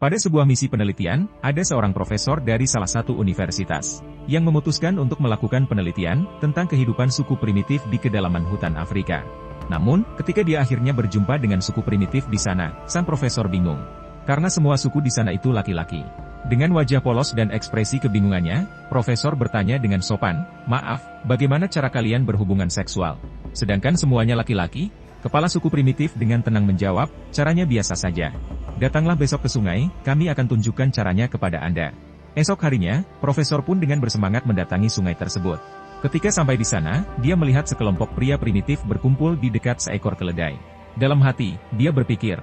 Pada sebuah misi penelitian, ada seorang profesor dari salah satu universitas yang memutuskan untuk melakukan penelitian tentang kehidupan suku primitif di kedalaman hutan Afrika. Namun, ketika dia akhirnya berjumpa dengan suku primitif di sana, sang profesor bingung. Karena semua suku di sana itu laki-laki. Dengan wajah polos dan ekspresi kebingungannya, profesor bertanya dengan sopan, "Maaf, bagaimana cara kalian berhubungan seksual? Sedangkan semuanya laki-laki?" Kepala suku primitif dengan tenang menjawab, "Caranya biasa saja. Datanglah besok ke sungai, kami akan tunjukkan caranya kepada Anda." Esok harinya, profesor pun dengan bersemangat mendatangi sungai tersebut. Ketika sampai di sana, dia melihat sekelompok pria primitif berkumpul di dekat seekor keledai. Dalam hati, dia berpikir,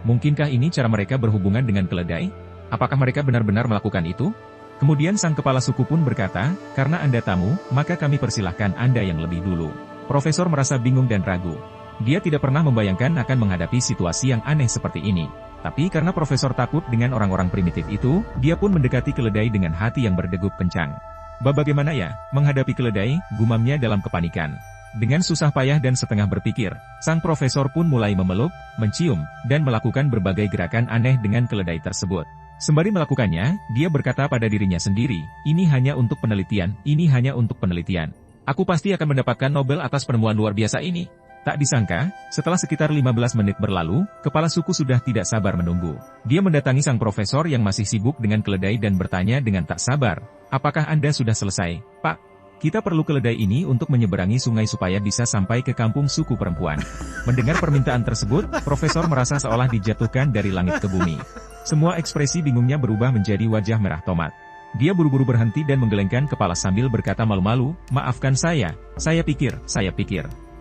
mungkinkah ini cara mereka berhubungan dengan keledai? Apakah mereka benar-benar melakukan itu? Kemudian sang kepala suku pun berkata, "Karena Anda tamu, maka kami persilahkan Anda yang lebih dulu." Profesor merasa bingung dan ragu. Dia tidak pernah membayangkan akan menghadapi situasi yang aneh seperti ini. Tapi karena profesor takut dengan orang-orang primitif itu, dia pun mendekati keledai dengan hati yang berdegup kencang. Bagaimana ya, menghadapi keledai, gumamnya dalam kepanikan. Dengan susah payah dan setengah berpikir, sang profesor pun mulai memeluk, mencium, dan melakukan berbagai gerakan aneh dengan keledai tersebut. Sembari melakukannya, dia berkata pada dirinya sendiri, "Ini hanya untuk penelitian, ini hanya untuk penelitian. Aku pasti akan mendapatkan Nobel atas penemuan luar biasa ini." Tak disangka, setelah sekitar 15 menit berlalu, kepala suku sudah tidak sabar menunggu. Dia mendatangi sang profesor yang masih sibuk dengan keledai dan bertanya dengan tak sabar, "Apakah Anda sudah selesai, Pak? Kita perlu keledai ini untuk menyeberangi sungai supaya bisa sampai ke kampung suku perempuan." Mendengar permintaan tersebut, profesor merasa seolah dijatuhkan dari langit ke bumi. Semua ekspresi bingungnya berubah menjadi wajah merah tomat. Dia buru-buru berhenti dan menggelengkan kepala sambil berkata malu-malu, "Maafkan saya pikir.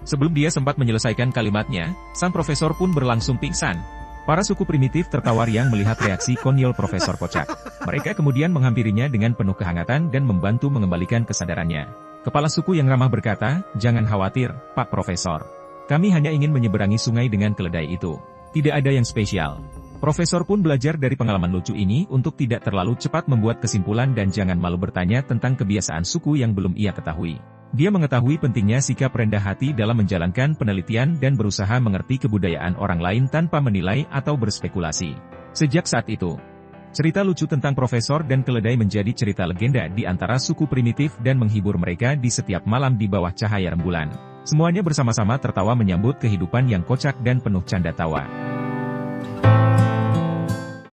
Sebelum dia sempat menyelesaikan kalimatnya, sang profesor pun berlangsung pingsan. Para suku primitif tertawa riang melihat reaksi konyol profesor kocak. Mereka kemudian menghampirinya dengan penuh kehangatan dan membantu mengembalikan kesadarannya. Kepala suku yang ramah berkata, "Jangan khawatir, Pak Profesor. Kami hanya ingin menyeberangi sungai dengan keledai itu. Tidak ada yang spesial." Profesor pun belajar dari pengalaman lucu ini untuk tidak terlalu cepat membuat kesimpulan dan jangan malu bertanya tentang kebiasaan suku yang belum ia ketahui. Dia mengetahui pentingnya sikap rendah hati dalam menjalankan penelitian dan berusaha mengerti kebudayaan orang lain tanpa menilai atau berspekulasi. Sejak saat itu, cerita lucu tentang profesor dan keledai menjadi cerita legenda di antara suku primitif dan menghibur mereka di setiap malam di bawah cahaya rembulan. Semuanya bersama-sama tertawa menyambut kehidupan yang kocak dan penuh canda tawa.